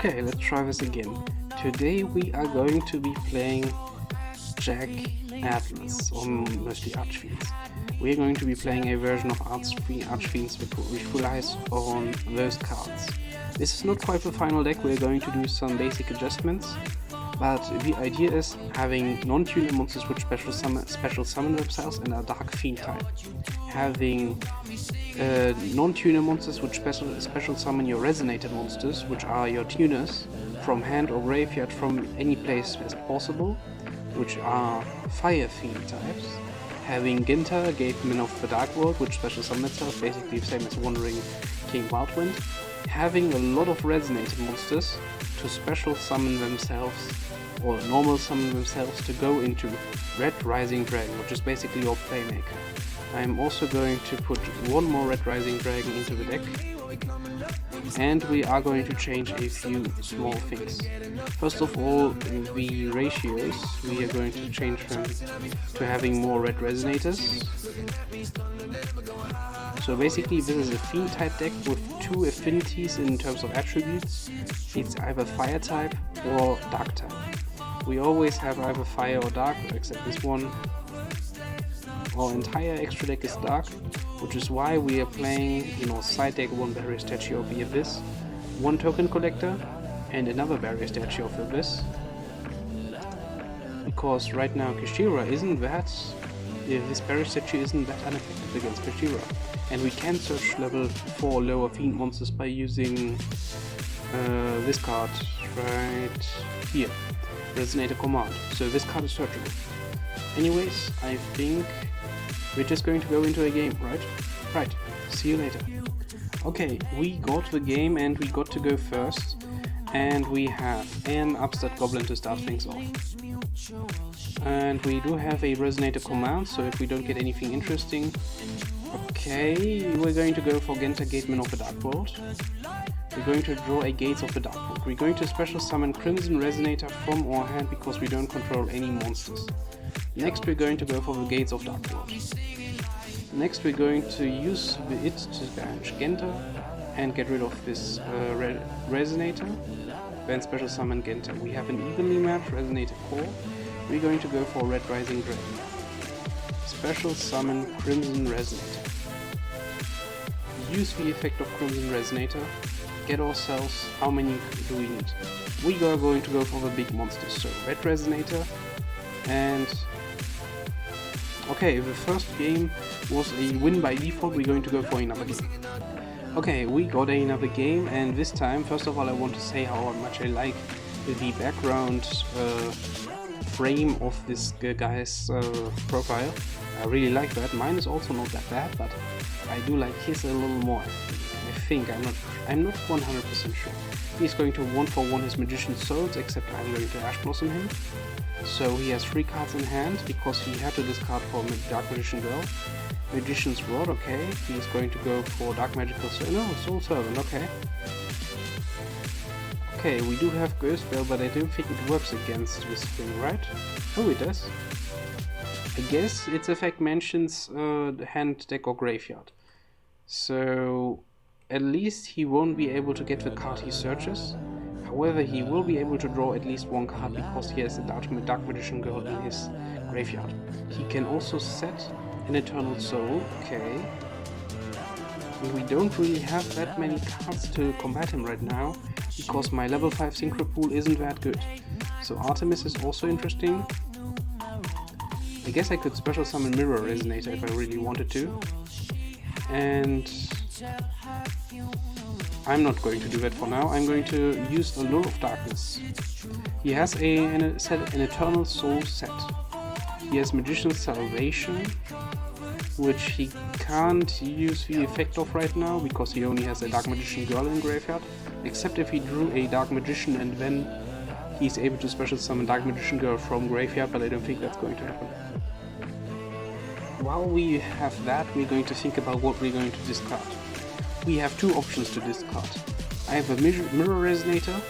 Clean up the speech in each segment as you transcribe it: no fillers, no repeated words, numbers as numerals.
Okay, let's try this again. Today we are going to be playing Jack Atlas, or mostly Archfiends. We are going to be playing a version of Archfiends which relies on those cards. This is not quite the final deck, we are going to do some basic adjustments, but the idea is having non-tuner monsters which special summon themselves and are Dark Fiend type. Having non-tuner monsters which special summon your Resonator monsters, which are your tuners, from hand or graveyard from any place as possible, which are Fire Fiend types. Having Ginter, Gateman of the Dark World, which special summon itself, basically the same as Wandering King Wildwind. Having a lot of Resonator monsters to special summon themselves, or normal summon themselves, to go into Red Rising Dragon, which is basically your playmaker. I'm also going to put one more Red Rising Dragon into the deck, and we are going to change a few small things. First of all, the ratios, we are going to change them to having more Red Resonators. So basically this is a Fiend type deck with two affinities in terms of attributes. It's either Fire type or Dark type. We always have either Fire or Dark, except this one. Our entire extra deck is Dark, which is why we are playing in our side deck one Barrier Statue of the Abyss, one Token Collector, and another Barrier Statue of the Abyss. Because right now Kishira isn't that, this Barrier Statue isn't that unaffected against Kishira. And we can search level 4 lower Fiend monsters by using this card right here, Resonator Command. So this card is searchable. Anyways, I think we're just going to go into a game, right? Right, see you later. Okay, we got the game and we got to go first. And we have an Upstart Goblin to start things off. And we do have a Resonator Command, so if we don't get anything interesting... Okay, we're going to go for Genta, Gateman of the Dark World. We're going to draw a Gates of the Dark World. We're going to special summon Crimson Resonator from our hand because we don't control any monsters. Next we're going to go for the Gates of Dark World. Next we're going to use it to banish Genta and get rid of this Resonator. Then special summon Genta. We have an evenly matched Resonator core. We're going to go for Red Rising Dragon. Special summon Crimson Resonator. Use the effect of Crimson Resonator. Get ourselves, how many do we need? We are going to go for the big monsters, so Red Resonator and... Okay, the first game was a win by default, we're going to go for another game. Okay, we got another game, and this time, first of all, I want to say how much I like the background frame of this guy's profile. I really like that. Mine is also not that bad, but I do like his a little more. I think, I'm not 100% sure. He's going to 1-for-1 his Magician's Souls, except I'm going to Ash Blossom him. So he has 3 cards in hand, because he had to discard for Dark Magician Girl. Magician's Rod, okay. He's going to go for Dark Magical Soul. No, Soul Servant, okay. Okay, we do have Ghost Bell, but I don't think it works against this thing, right? Oh, it does. I guess its effect mentions hand, deck or graveyard. So at least he won't be able to get the card he searches. However, he will be able to draw at least one card because he has a Dark Magician Girl in his graveyard. He can also set an Eternal Soul, okay. And we don't really have that many cards to combat him right now, because my level 5 Synchro Pool isn't that good. So Artemis is also interesting. I guess I could special summon Mirror Resonator if I really wanted to. And I'm not going to do that for now. I'm going to use a Lure of Darkness. He has an Eternal Soul set. He has Magician's Salvation, which he can't use the effect of right now because he only has a Dark Magician Girl in graveyard, except if he drew a Dark Magician and then he's able to special summon Dark Magician Girl from graveyard, but I don't think that's going to happen. While we have that, we're going to think about what we're going to discard. We have 2 options to discard. Either Mirror Resonator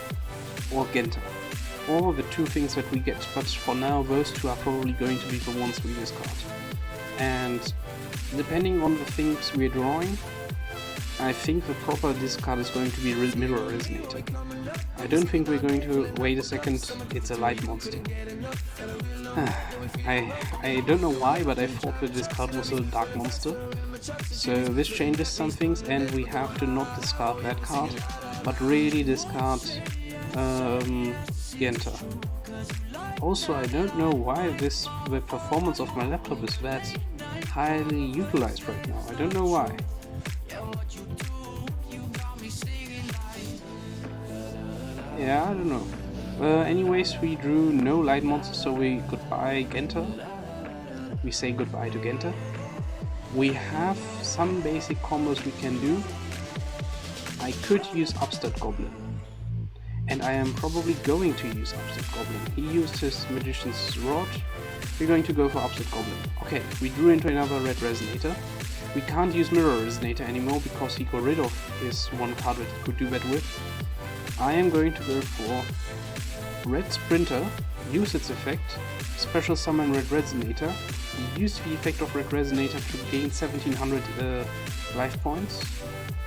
or Genta. Or the 2 things that we get, but for now those 2 are probably going to be the ones we discard. And depending on the things we're drawing, I think the proper discard is going to be Mirror Resonator. I don't think we're going to... Wait a second, it's a light monster. I don't know why, but I thought that this card was a dark monster. So this changes some things, and we have to not discard that card, but really discard Genta. Also, I don't know why the performance of my laptop is that highly utilized right now. I don't know why. Yeah, I don't know. Anyways, we drew no light monsters, so we goodbye Genta. We say goodbye to Genta. We have some basic combos we can do. I could use Upstart Goblin. And I am probably going to use Upstart Goblin. He used his Magician's Rod. We're going to go for Upstart Goblin. Okay, we drew into another red Resonator. We can't use Mirror Resonator anymore because he got rid of his one card that he could do that with. I am going to go for Red Sprinter, use its effect, special summon Red Resonator, use the effect of Red Resonator to gain 1700 life points,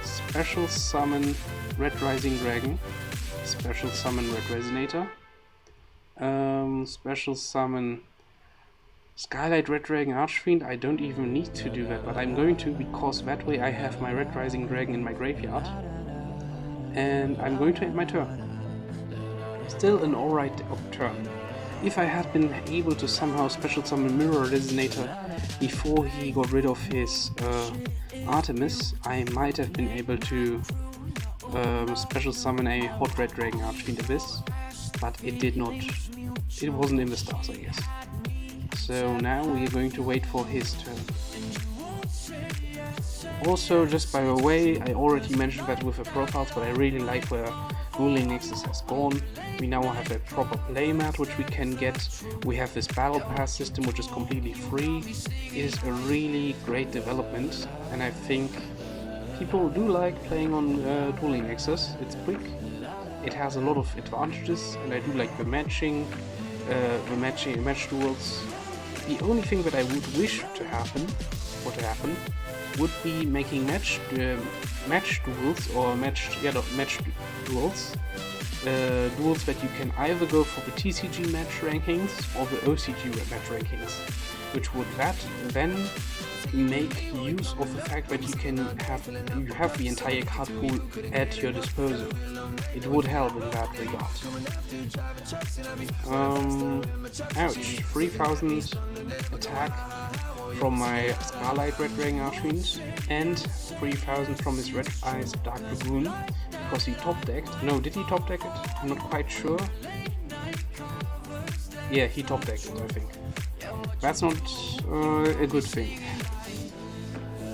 special summon Red Rising Dragon, special summon Red Resonator, special summon Skylight Red Dragon Archfiend. I don't even need to do that, but I'm going to, because that way I have my Red Rising Dragon in my graveyard. And I'm going to end my turn. Still an alright turn. If I had been able to somehow special summon Mirror Resonator before he got rid of his Artemis, I might have been able to special summon a Hot Red Dragon Archfiend Abyss, but it did not. It wasn't in the stars, I guess. So now we are going to wait for his turn. Also, just by the way, I already mentioned that with the profiles, but I really like where Dueling Nexus has gone. We now have a proper playmat which we can get. We have this Battle Pass system which is completely free. It is a really great development, and I think people do like playing on Dueling Nexus. It's quick, it has a lot of advantages, and I do like the match duels. The only thing that I would wish to happen, would be making match duels or match duels. Duels that you can either go for the TCG match rankings or the OCG match rankings, which would then make use of the fact that you have the entire card pool at your disposal. It would help in that regard. Ouch, 3000 attack from my Scarlet Red Dragon Archfiend and 3000 from his Red Eyes Dark Dragoon, because he top decked. No, did he top deck it? I'm not quite sure. Yeah, he top decked it, I think. That's not a good thing.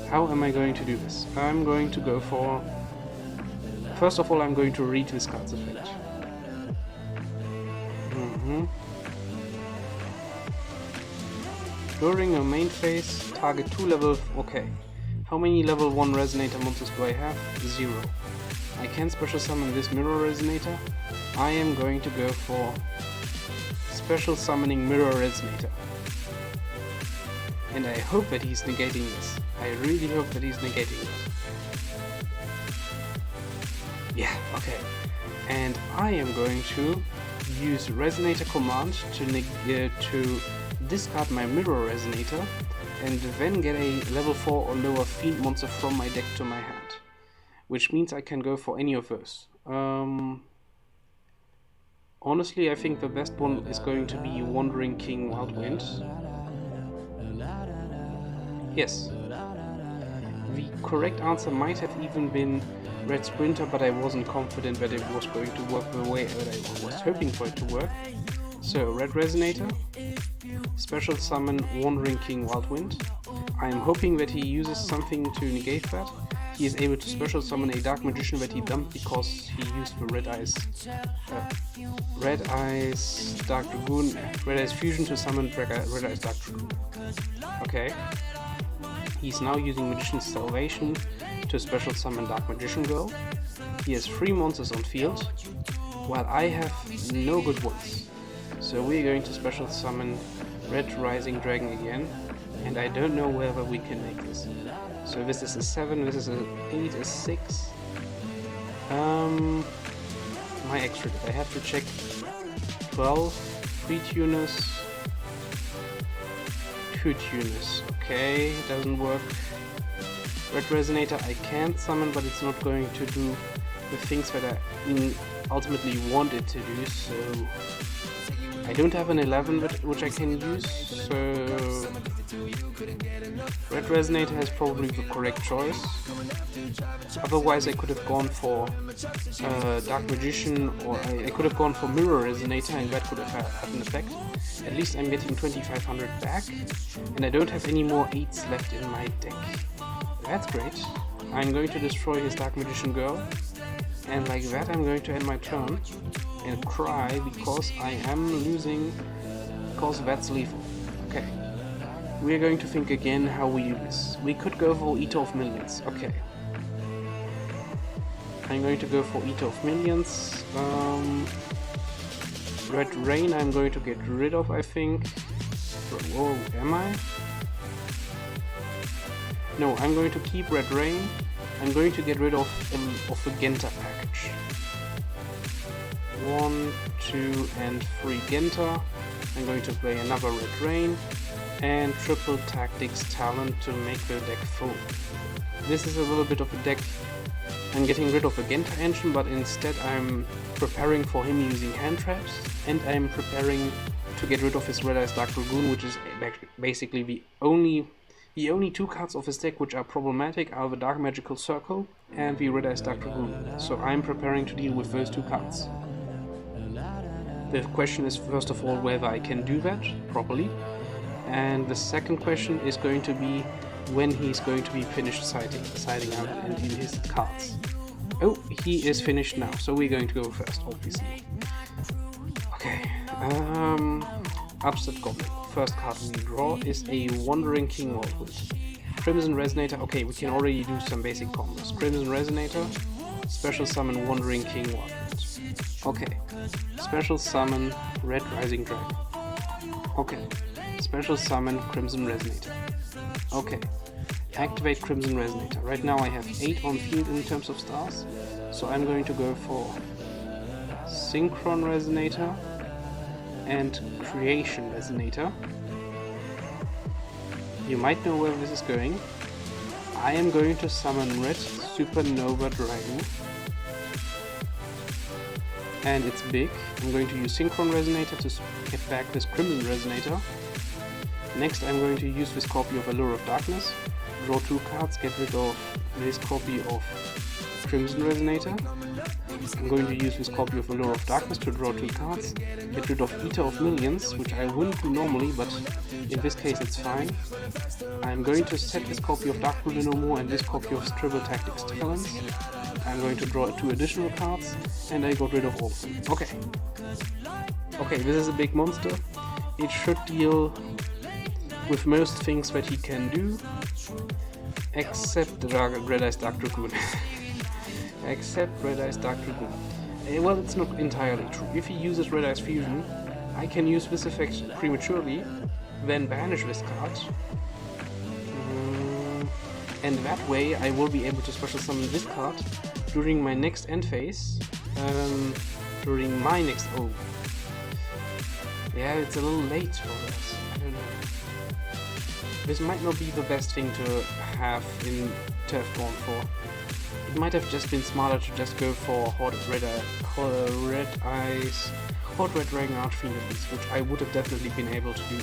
How am I going to do this? I'm going to go for... First of all, I'm going to read this card's effect. During a main phase, target 2 level... Okay. How many level 1 Resonator monsters do I have? 0. I can special summon this Mirror Resonator. I am going to go for special summoning Mirror Resonator. And I hope that he's negating this. I really hope that he's negating this. Yeah, okay. And I am going to use Resonator command to discard my Mirror Resonator and then get a level 4 or lower Fiend monster from my deck to my hand. Which means I can go for any of those. Honestly, I think the best one is going to be Wandering King Wildwind. Yes. The correct answer might have even been Red Sprinter, but I wasn't confident that it was going to work the way that I was hoping for it to work. So, Red Resonator, special summon Wandering King Wildwind. I am hoping that he uses something to negate that. He is able to special summon a Dark Magician that he dumped because he used the Red Eyes Dark Dragoon, Red Eyes Fusion to summon Red Eyes Dark Dragoon. Okay. He's now using Magician's Salvation to special summon Dark Magician Girl. He has 3 monsters on field, while I have no good ones. So we're going to special summon Red Rising Dragon again, and I don't know whether we can make this. So this is a 7, this is a 8, a 6. My extra deck. I have to check 12, 3 tuners, 2 tuners. Okay, doesn't work. Red Resonator I can't summon, but it's not going to do the things that I ultimately want it to do, so I don't have an 11 which I can use, so Red Resonator has probably the correct choice. Otherwise I could have gone for Dark Magician, or I could have gone for Mirror Resonator, and that could have had an effect. At least I'm getting 2500 back, and I don't have any more 8s left in my deck. That's great. I'm going to destroy his Dark Magician girl, and like that I'm going to end my turn and cry because I am losing, because that's lethal. Okay. We are going to think again how we do this. We could go for Eater of Millions. Okay. I'm going to go for Eater of Millions. Red Rain I'm going to get rid of, I think. Whoa, am I? No, I'm going to keep Red Rain. I'm going to get rid of the Genta package. 1, 2 and 3 Genta. I'm going to play another Red Rain and triple Tactics Talent to make the deck full. This is a little bit of a deck. I'm getting rid of the Genta engine, but instead I'm preparing for him using hand traps, and I'm preparing to get rid of his Red Eyes Dark Dragoon, which is basically the only 2 cards of his deck which are problematic are the Dark Magical Circle and the Red Eyes Dark Dragoon. So I'm preparing to deal with those 2 cards. The question is first of all whether I can do that properly, and the second question is going to be when he's going to be finished siding out in his cards. Oh, he is finished now, so we're going to go first, obviously. Okay, Upset Goblin. First card we draw is a Wandering King Wildwood. Crimson Resonator. Okay, we can already do some basic combos. Crimson Resonator, special summon Wandering King Wildwood. Okay, special summon Red Rising Dragon. Okay, special summon Crimson Resonator. Okay, activate Crimson Resonator. Right now I have 8 on field in terms of stars, so I'm going to go for Synchron Resonator and Creation Resonator. You might know where this is going. I am going to summon Red Supernova Dragon, and it's big. I'm going to use Synchron Resonator to get back this Crimson Resonator. Next I'm going to use this copy of Allure of Darkness, draw 2 cards, get rid of this copy of Crimson Resonator. I'm going to use this copy of Allure of Darkness to draw 2 cards, get rid of Eater of Millions, which I wouldn't do normally, but in this case it's fine. I'm going to set this copy of Dark Blue no more and this copy of Triple Tactics Talent. I'm going to draw 2 additional cards, and I got rid of all of them. Okay. Okay, this is a big monster. It should deal with most things that he can do, except the Red Eyes Dark Dragoon. Except Red Eyes Dark Dragoon. Well, it's not entirely true. If he uses Red Eyes Fusion, I can use this effect prematurely, then banish this card, and that way I will be able to special summon this card during my next end phase. During my next... oh. Yeah, it's a little late for this. I don't know. This might not be the best thing to have gone for. It might have just been smarter to just go for Hot Red Dragon Archfiend Abyss, which I would have definitely been able to do.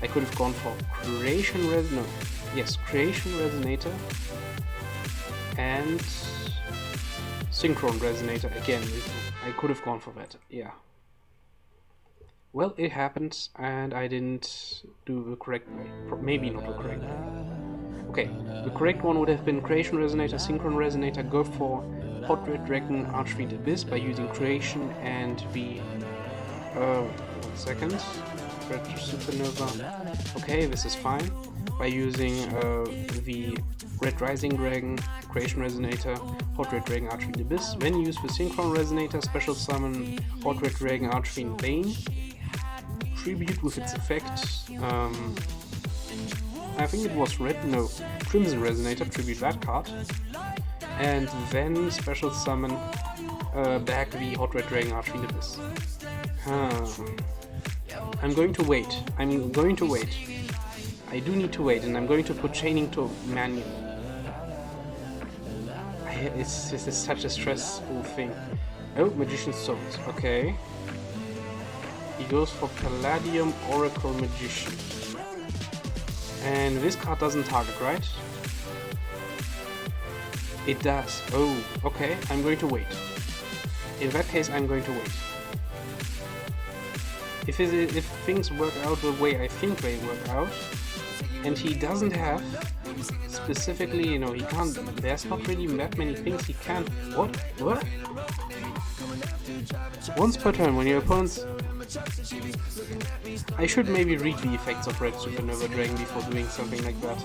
I could have gone for Creation Resonator and Synchron Resonator again. I could have gone for that, yeah. Well, it happened, and I didn't do the correct way. Maybe not the correct way. Okay, the correct one would have been Creation Resonator, Synchron Resonator, go for Hot Red Dragon Archfiend Abyss by using Creation and the... 1 second. Red Supernova. Okay, this is fine. By using the Red Rising Dragon, Creation Resonator, Hot Red Dragon Archfiend Abyss. Then use the Synchron Resonator, special summon Hot Red Dragon Archfiend Bane. Tribute with its effect. I think it was red. No, Crimson Resonator, tribute that card, and then special summon back the Hot Red Dragon Archfiend Abyss. I'm going to wait. I do need to wait, and I'm going to put Chaining to manual. This is such a stressful thing. Oh, Magician's Souls. Okay. He goes for Palladium Oracle Magician. And this card doesn't target, right? It does. Oh, okay. I'm going to wait. In that case, I'm going to wait. If things work out the way I think they work out, and he doesn't have specifically, you know, he can't, there's not really that many things he can. What? Once per turn, when your opponent's... I should maybe read the effects of Red Supernova Dragon before doing something like that.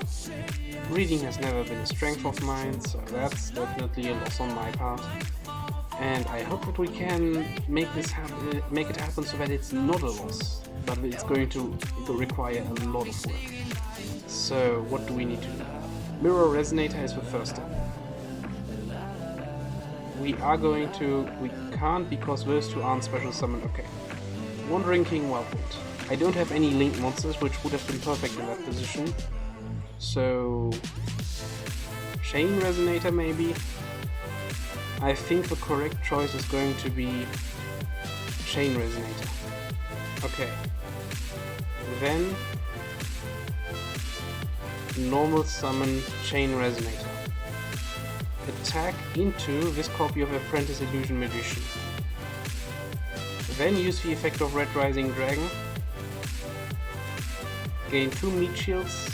Reading has never been a strength of mine, so that's definitely a loss on my part. And I hope that we can make it happen so that it's not a loss, but it's going to require a lot of work. So what do we need to do? Mirror Resonator is the first step. We can't because those two aren't special summon. Okay. Wandering King Wildwind. I don't have any link monsters, which would have been perfect in that position. So Chain Resonator maybe. I think the correct choice is going to be Chain Resonator. Okay. Then normal summon Chain Resonator. Attack into this copy of Apprentice Illusion Magician. Then use the effect of Red Rising Dragon. Gain 2 meat shields,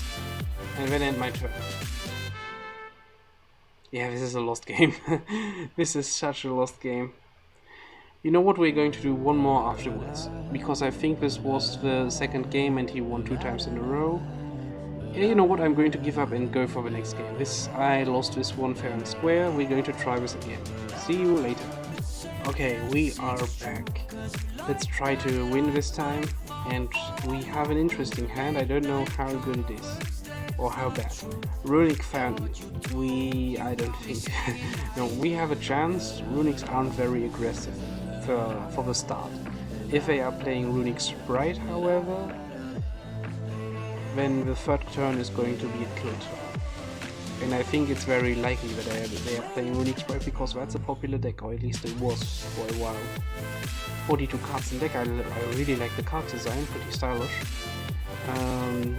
and then end my turn. Yeah, this is a lost game. This is such a lost game. You know what, we're going to do one more afterwards, because I think this was the second game and he won 2 times in a row. Yeah, you know what, I'm going to give up and go for the next game. I lost this one fair and square, we're going to try this again. See you later. Okay, we are back. Let's try to win this time, and we have an interesting hand. I don't know how good it is. Or how bad. Runic Family. I don't think. No, we have a chance. Runics aren't very aggressive for the start. If they are playing Runic Sprite, however, then the third turn is going to be a kill turn. And I think it's very likely that they are playing Runic Sprite because that's a popular deck, or at least it was for a while. 42 cards in deck. I really like the card design, pretty stylish.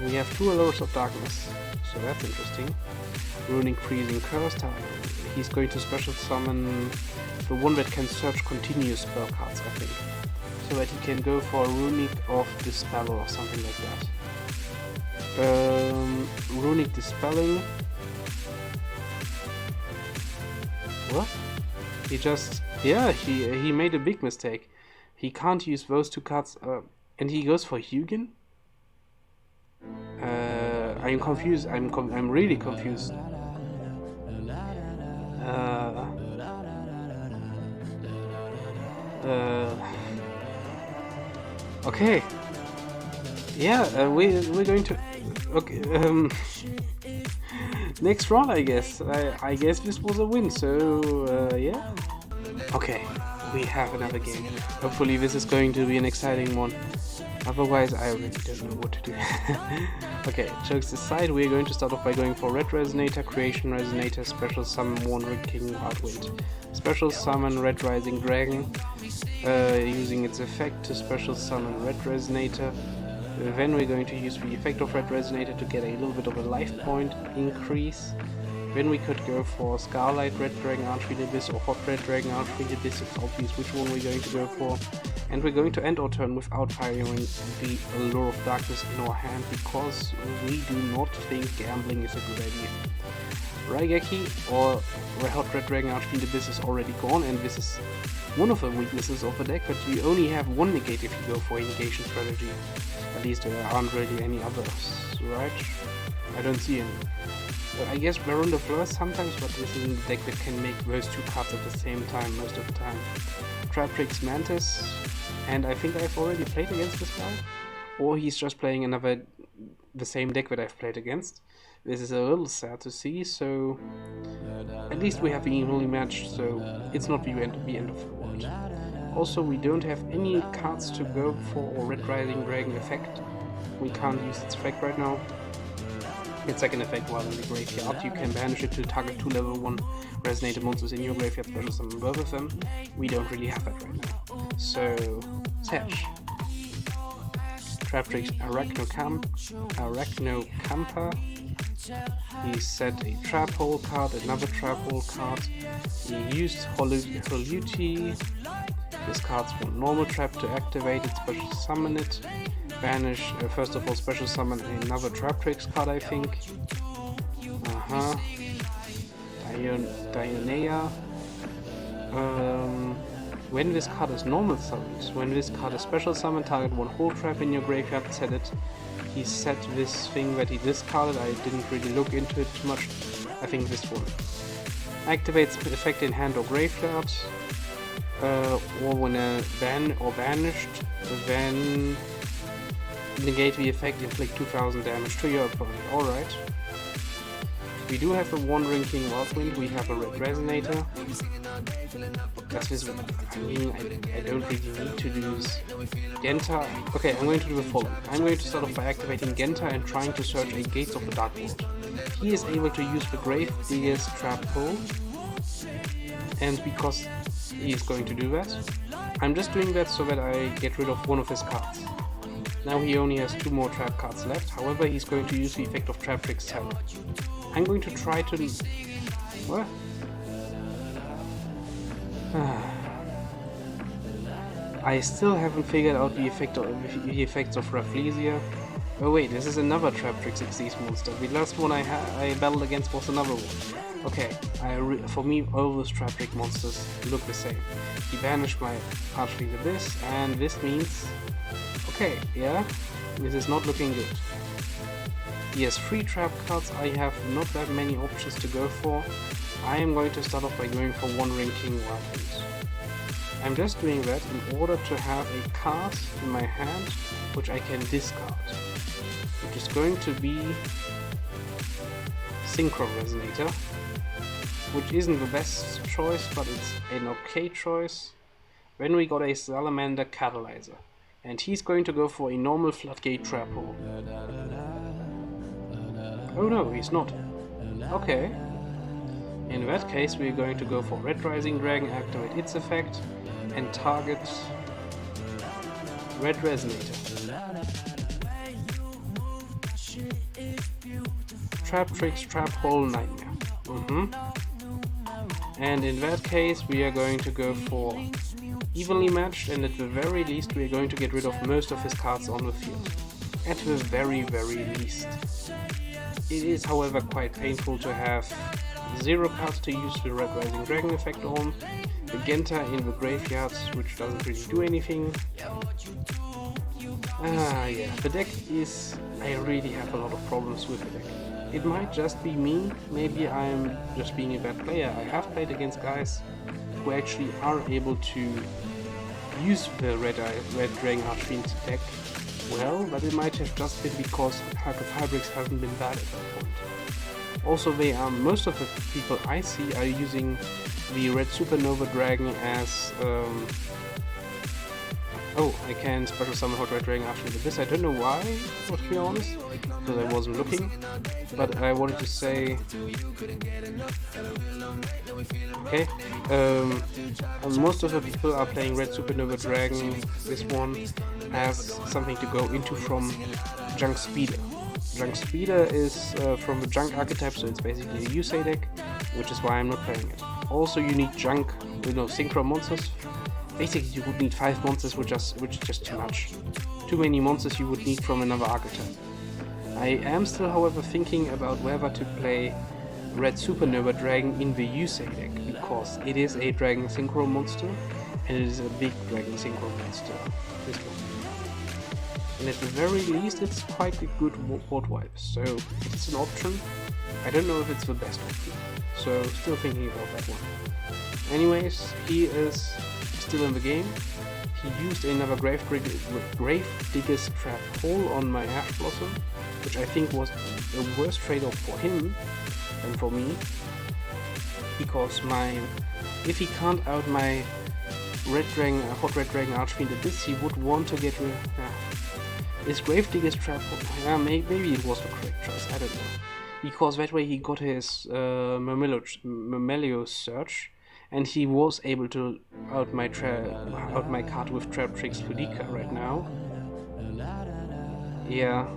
We have 2 Allures of Darkness, so that's interesting. Runic Freezing Curse. He's going to special summon the one that can search continuous spell cards, I think. So that he can go for a Runic of Dispel or something like that. Runic Dispelling. What? He made a big mistake. He can't use those 2 cards, and he goes for Hugin? I'm confused. I'm really confused. Okay. Yeah, we're going to. Okay. Next round, I guess. I guess this was a win. So yeah. Okay, we have another game. Hopefully, this is going to be an exciting one. Otherwise, I really don't know what to do. Okay, jokes aside, we're going to start off by going for Red Resonator, Creation Resonator, Special Summon Wandering King Wildwind. Special Summon Red Rising Dragon, using its effect to Special Summon Red Resonator. Then we're going to use the effect of Red Resonator to get a little bit of a life point increase. Then we could go for Scarlet Red Dragon Archfiend Abyss or Hot Red Dragon Archfiend Abyss. It's obvious which one we're going to go for. And we're going to end our turn without firing the Allure of Darkness in our hand because we do not think gambling is a good idea. Raigeki or Hot Red Dragon Archfiend Abyss is already gone, and this is one of the weaknesses of the deck, but you only have 1 negate if you go for a negation strategy. At least there aren't really any others, right? I don't see any. I guess Baron de Fleur sometimes, but this isn't the deck that can make those 2 cards at the same time most of the time. Traprix Mantis, and I think I've already played against this guy, or he's just playing another the same deck that I've played against. This is a little sad to see, so at least we have evenly matched, so it's not the end of the world. Also, we don't have any cards to go for a Red Rising Dragon effect. We can't use its effect right now. Its second effect, while in the graveyard, you can banish it to target 2 level 1 Resonator monsters in your graveyard, special summon both of them. We don't really have that right now. So, Sash. Traptrix Arachnocampa. He set a Trap Hole card, another Trap Hole card. He used Holuti. This card's one normal trap to activate it, special summon it. Banish, first of all, special summon another Traptrix card, I think. Dionea. When this card is normal summoned, when this card is special summoned, target 1 whole trap in your graveyard, set it. He set this thing that he discarded, I didn't really look into it too much. I think this one. Activates effect in hand or graveyard, or when banished, then negate the effect, inflict 2000 damage to your opponent. Alright. We do have a Wandering King Wildwind, we have a Red Resonator. Does this, I mean, I don't really need to use Genta. Okay, I'm going to do the following. I'm going to start off by activating Genta and trying to search a Gates of the Dark World. He is able to use the Grave Digger's Trap Hole, and because he is going to do that, I'm just doing that so that I get rid of one of his cards. Now he only has 2 more trap cards left, however he's going to use the effect of Traptrix Terror. I'm going to try to... What? I still haven't figured out the effects of Rafflesia. Oh wait, this is another Traptrix Xyz monster. The last one I battled against was another one. Okay, for me all those Traptrix monsters look the same. He banished my Archfiend Abyss, and this means... Okay, yeah, this is not looking good. He has 3 trap cards, I have not that many options to go for. I am going to start off by going for Wandering King Wildwind. I'm just doing that in order to have a card in my hand which I can discard, which is going to be Synchro Resonator, which isn't the best choice, but it's an okay choice. Then we got a Salamander Catalyzer, and he's going to go for a normal Floodgate Trap Hole. Oh no, he's not. Okay. In that case, we're going to go for Red Rising Dragon, activate its effect, and target Red Resonator. Traptrix Trap Hole Nightmare. And in that case, we are going to go for evenly matched, and at the very least, we are going to get rid of most of his cards on the field. At the very, very least. It is, however, quite painful to have 0 cards to use the Red Rising Dragon effect on, the Genta in the graveyard, which doesn't really do anything. Yeah, the deck is... I really have a lot of problems with the deck. It might just be me, maybe I'm just being a bad player. I have played against guys who actually are able to use the Red Dragon Archfiend deck well, but it might have just been because Hack of Hybrix hasn't been bad at that point. Also, most of the people I see are using the Red Supernova Dragon as... Oh, I can special summon Hot Red Dragon after this. I don't know why, to be honest, because I wasn't looking, but I wanted to say... Okay, most of the people are playing Red Supernova Dragon. This one has something to go into from Junk Speeder. Junk Speeder is from the Junk archetype, so it's basically a Yusei deck, which is why I'm not playing it. Also, you need Junk, Synchro monsters. Basically, you would need 5 monsters, which is just too much. Too many monsters you would need from another archetype. I am still, however, thinking about whether to play Red Supernova Dragon in the Yusei deck, because it is a Dragon Synchro monster, and it is a big Dragon Synchro monster. This one. And at the very least, it's quite a good board wipe, so it's an option. I don't know if it's the best option, so still thinking about that one. Anyways, he is still in the game. He used another Grave Digger's Trap Hole on my Ash Blossom, which I think was a worse trade-off for him than for me, because if he can't out my Hot Red Dragon Archfiend Abyss, he would want to get rid. Is Gravedigger's Trap? Maybe it was the correct choice. I don't know, because that way he got his Myrmeleo Search, and he was able to out my card with Traptrix Ludica right now. Yeah.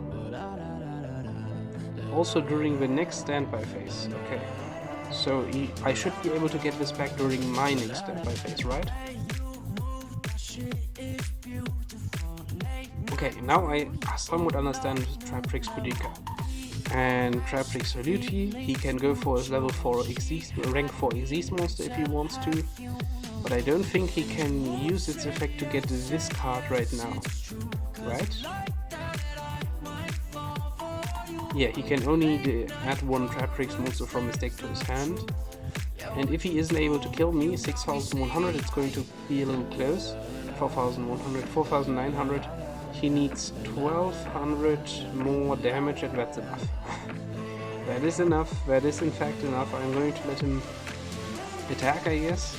Also during the next standby phase. Okay. So I should be able to get this back during my next standby phase, right? Okay, now I somewhat understand Traptrix Ludica. And Traptrix Reluti, he can go for his level 4 rank 4 Xyz monster if he wants to, but I don't think he can use its effect to get this card right now, right? Yeah, he can only add one Traptrix monster from his deck to his hand, and if he isn't able to kill me, 6100, it's going to be a little close, 4100, 4900. He needs 1200 more damage, and that's enough. That is enough, that is in fact enough. I'm going to let him attack, I guess,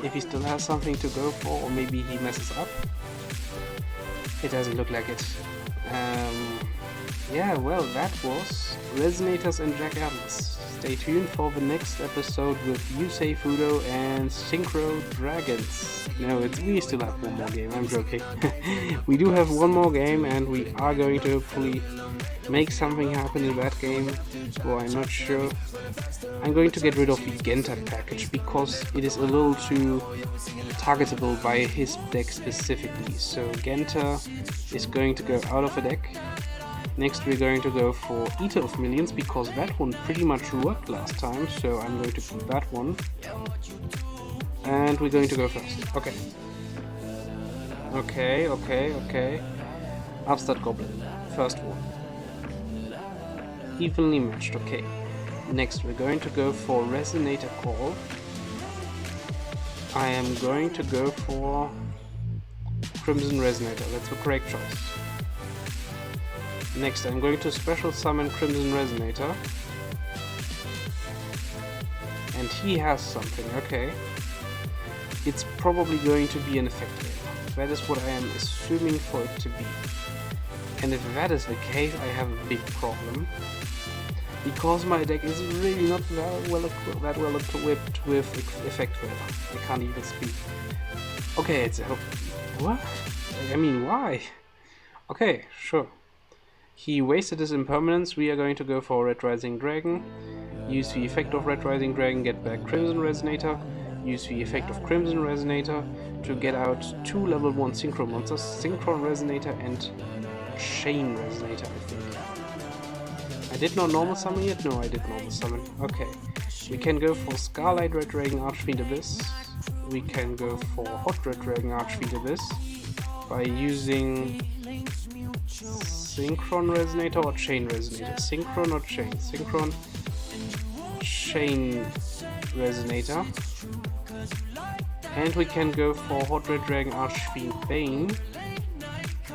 if he still has something to go for, or maybe he messes up. It doesn't look like it. Yeah, well, that was Resonators and Jack Atlas. Stay tuned for the next episode with Yusei Fudo and Synchro Dragons. No, we still have one more game, I'm joking. We do have one more game, and we are going to hopefully make something happen in that game, or I'm not sure. I'm going to get rid of the Genta package, because it is a little too targetable by his deck specifically. So Genta is going to go out of the deck. Next we're going to go for Eater of Millions, because that one pretty much worked last time, so I'm going to keep that one. And we're going to go first. Okay. Upstart Goblin. First one. Evenly matched, okay. Next we're going to go for Resonator Call. I am going to go for Crimson Resonator, that's the correct choice. Next, I'm going to special summon Crimson Resonator. And he has something, okay. It's probably going to be an effect wave. That is what I am assuming for it to be. And if that is the case, I have a big problem. Because my deck is really not that well equipped with effect wave. I can't even speak. Okay, it's a... What? I mean, why? Okay, sure. He wasted his impermanence. We are going to go for Red Rising Dragon. Use the effect of Red Rising Dragon, get back Crimson Resonator. Use the effect of Crimson Resonator to get out 2 level 1 Synchro monsters, Synchron Resonator and Chain Resonator, I think. I did not normal summon yet? No, I did normal summon. Okay. We can go for Scarlet Red Dragon Archfiend Abyss. We can go for Hot Red Dragon Archfiend Abyss by using Synchron Resonator or Chain Resonator? Synchron or Chain? Synchron, Chain Resonator. And we can go for Hot Red Dragon Archfiend Bane.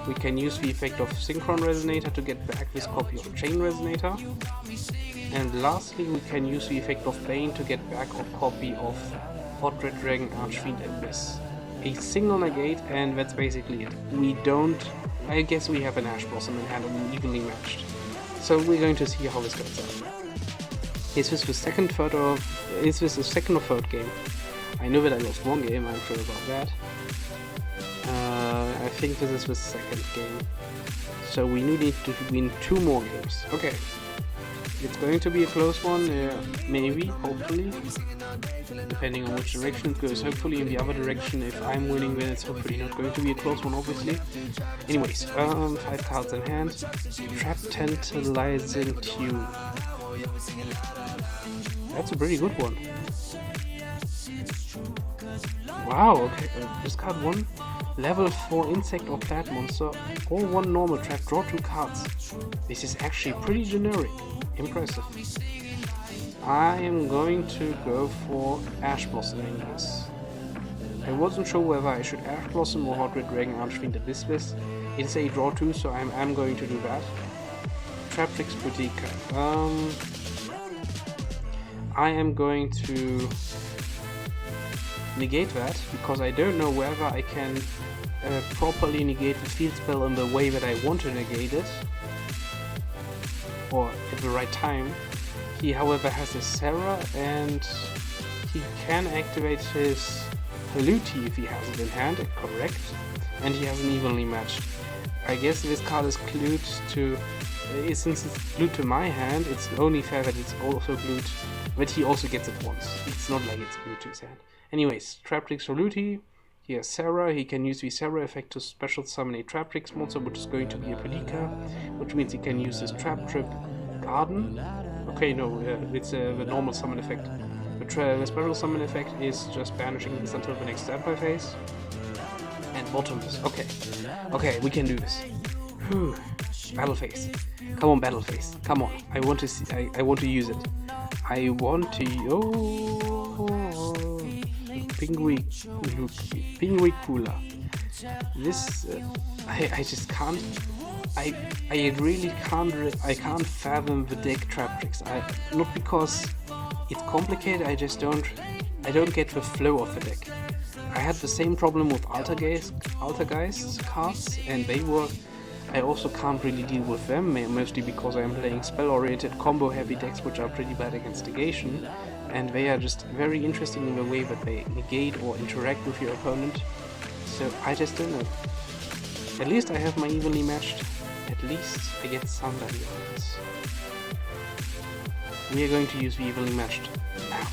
We can use the effect of Synchron Resonator to get back this copy of Chain Resonator. And lastly, we can use the effect of Bane to get back a copy of Hot Red Dragon Archfiend Abyss. A single negate, and that's basically it. We don't... I guess we have an Ash Blossom in hand and evenly matched. So we're going to see how this goes out. Is this the second or third game? I know that I lost one game, I'm sure about that. I think this is the second game. So we need to win 2 more games. Okay. It's going to be a close one, maybe, hopefully. Depending on which direction it goes. Hopefully in the other direction, if I'm winning, then it's hopefully not going to be a close one, obviously. Anyways, 5 cards in hand. Trap Tantalizing Tune. That's a pretty good one. Wow, okay, discard 1 level 4 insect or plant monster or 1 normal trap, draw 2 cards. This is actually pretty generic. Impressive. I am going to go for Ash Blossoming this. I wasn't sure whether I should Ash Blossom or Hot Red Dragon Archfiend Abyss this. It is a draw 2, so I'm going to do that. Trap Tricks Boutique. I am going to negate that because I don't know whether I can properly negate the field spell in the way that I want to negate it, or at the right time. He, however, has a Sarah, and he can activate his Haluti if he has it in hand, correct, and he has an evenly matched. I guess this card is glued to, since it's glued to my hand, it's only fair that it's also glued, but he also gets it once. It's not like it's glued to his hand. Anyways, Trap Tricks Haluti, he has Sarah, he can use the Sarah effect to special summon a Trap Tricks monster, which is going to be a Pelika, which means he can use his Trap Trip Garden. Okay, no, it's the normal summon effect. The special summon effect is just banishing this until the next standby phase. And bottomless. Okay, we can do this. Whew. Battle phase. Come on, battle phase. Come on. I want to see. I want to use it. I want to. Oh, Pingui Cooler. This I just can't. I really can't. I can't fathom the deck Trap Tricks. Not because it's complicated. I don't get the flow of the deck. I had the same problem with Altergeist cards, and I also can't really deal with them, mostly because I'm playing spell-oriented combo-heavy decks which are pretty bad against negation, and they are just very interesting in the way that they negate or interact with your opponent, so I just don't know. At least I have my evenly matched. At least I get somebody on this. We are going to use the evenly matched now,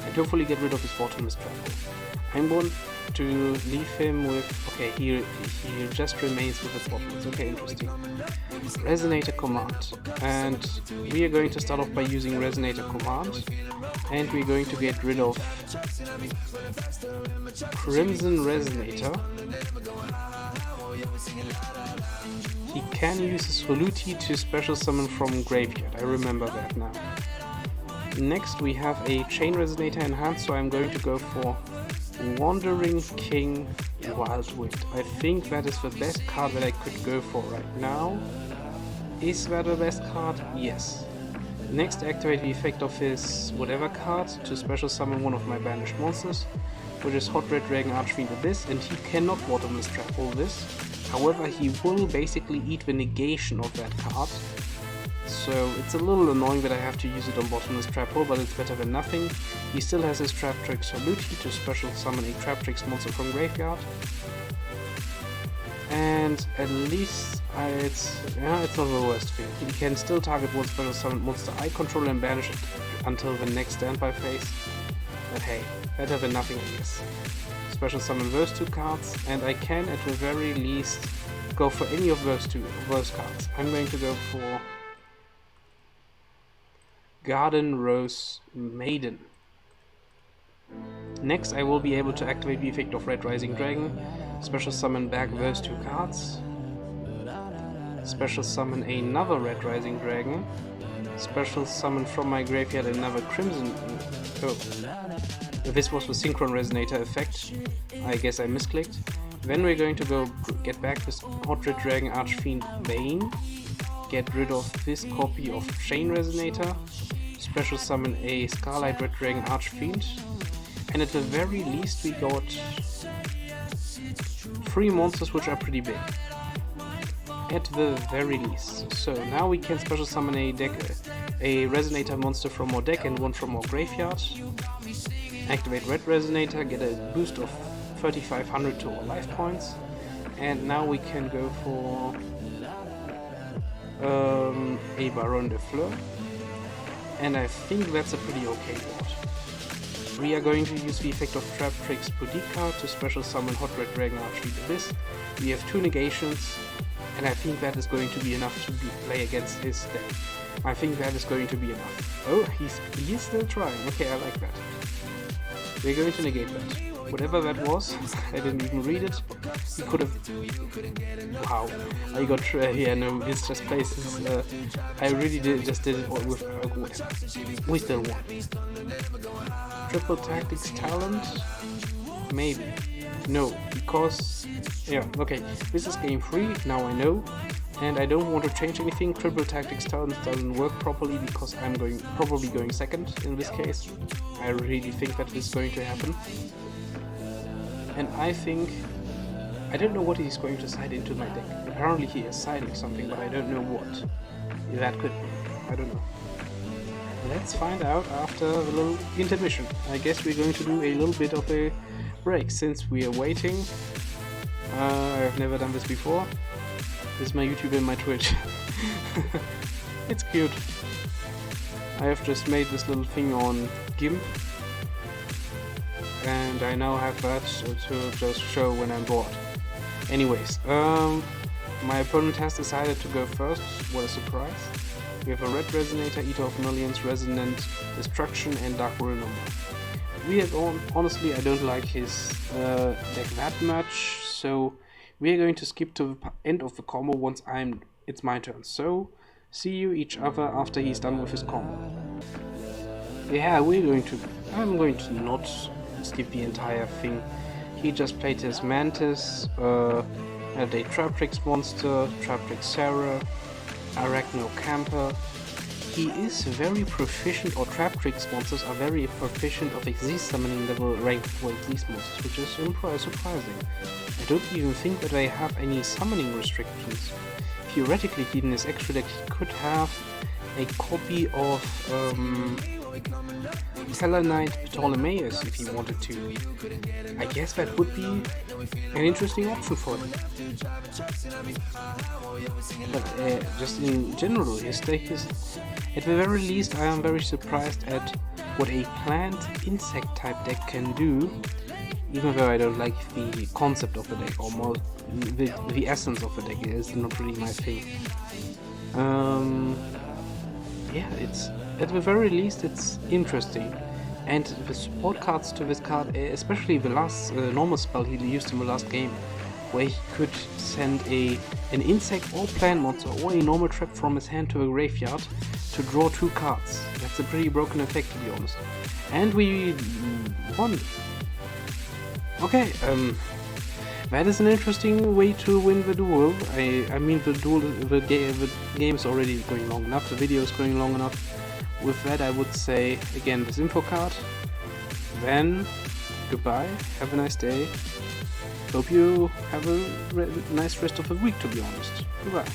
and hopefully get rid of his bottomless travel. I'm going to leave him with... Okay, he just remains with his bottomless. Okay, interesting. Resonator Command. And we are going to start off by using Resonator Command. And we're going to get rid of Crimson Resonator. He can use his Haluti to special summon from Graveyard. I remember that now. Next we have a Chain Resonator in hand, so I'm going to go for Wandering King Wildwind. I think that is the best card that I could go for right now. Is that the best card? Yes. Next, activate the effect of his whatever card to special summon one of my banished monsters, which is Hot Red Dragon Archfiend Abyss, and he cannot bottomless trap all this. However, he will basically eat the negation of that card. So it's a little annoying that I have to use it on bottomless trap hole, but it's better than nothing. He still has his Trap Tricks Haluti to special summon a Trap Tricks monster from Graveyard. And at least it's not the worst thing. He can still target one special summon monster I control and banish it until the next standby phase. But hey, better than nothing I guess. Special summon those two cards, and I can at the very least go for any of those cards. I'm going to go for Garden Rose Maiden. Next I will be able to activate the effect of Red Rising Dragon, special summon back those two cards, special summon another Red Rising Dragon, special summon from my graveyard another Crimson... this was the Synchron Resonator effect, I guess I misclicked. Then we're going to go get back this Hot Red Dragon Archfiend Bane, get rid of this copy of Chain Resonator, special summon a Scarlet Red Dragon Archfiend, and at the very least we got 3 monsters which are pretty big. At the very least. So now we can special summon a Resonator monster from our deck and one from our graveyard. Activate Red Resonator, get a boost of 3500 to our life points, and now we can go for a Baron de Fleur, and I think that's a pretty okay board. We are going to use the effect of Trap Tricks Boutique to special summon Hot Red Dragon Archfiend Abyss. We have 2 negations, and I think that is going to be enough to play against his deck. I think that is going to be enough. Oh, he's still trying. Okay, I like that. We're going to negate that. Whatever that was, I didn't even read it. He could have... Wow. I got... yeah, no, it's just places... I really just did it with... we still won. Triple Tactics Talent? Maybe. No, because... yeah, okay. This is game 3, now I know. and I don't want to change anything. Triple tactics turns doesn't work properly because I'm probably going second in this case. I really think that this is going to happen. And I don't know what he's going to side into my deck. Apparently he is siding something, but I don't know what. That could be. I don't know. Let's find out after a little intermission. I guess we're going to do a little bit of a break since we are waiting. I've never done this before. This is my YouTube and my Twitch. It's cute. I have just made this little thing on GIMP. And I now have that to just show when I'm bored. Anyways, my opponent has decided to go first. What a surprise. We have a red Resonator, Eater of Millions, Resonant, Destruction, and Dark Renomber. Honestly, I don't like his deck that much, so we are going to skip to the end of the combo once it's my turn. So, see you each other after he's done with his combo. Yeah, I'm going to not skip the entire thing. He just played his Mantis, had a Traptrix monster, Traptrix Sarah, Arachno Camper. He is very proficient, or Traptrix monsters are very proficient of Xyz summoning level ranked for Xyz monsters, which is surprising. I don't even think that they have any summoning restrictions. Theoretically, in his extra deck he could have a copy of Selenite Ptolemaeus if he wanted to. I guess that would be an interesting option for him. But just in general, his deck is, at the very least, I am very surprised at what a plant insect type deck can do, even though I don't like the concept of the deck, or more the essence of the deck is not really my thing. Yeah, it's, at the very least, it's interesting. And the support cards to this card, especially the last normal spell he used in the last game, where he could send an insect or plant monster or a normal trap from his hand to the graveyard to draw 2 cards. That's a pretty broken effect, to be honest. And we won. Okay, that is an interesting way to win the duel. I mean, the game is already going long enough, the video is going long enough. With that, I would say, again, this info card. Then, goodbye, have a nice day. Hope you have a nice rest of the week, to be honest. Goodbye.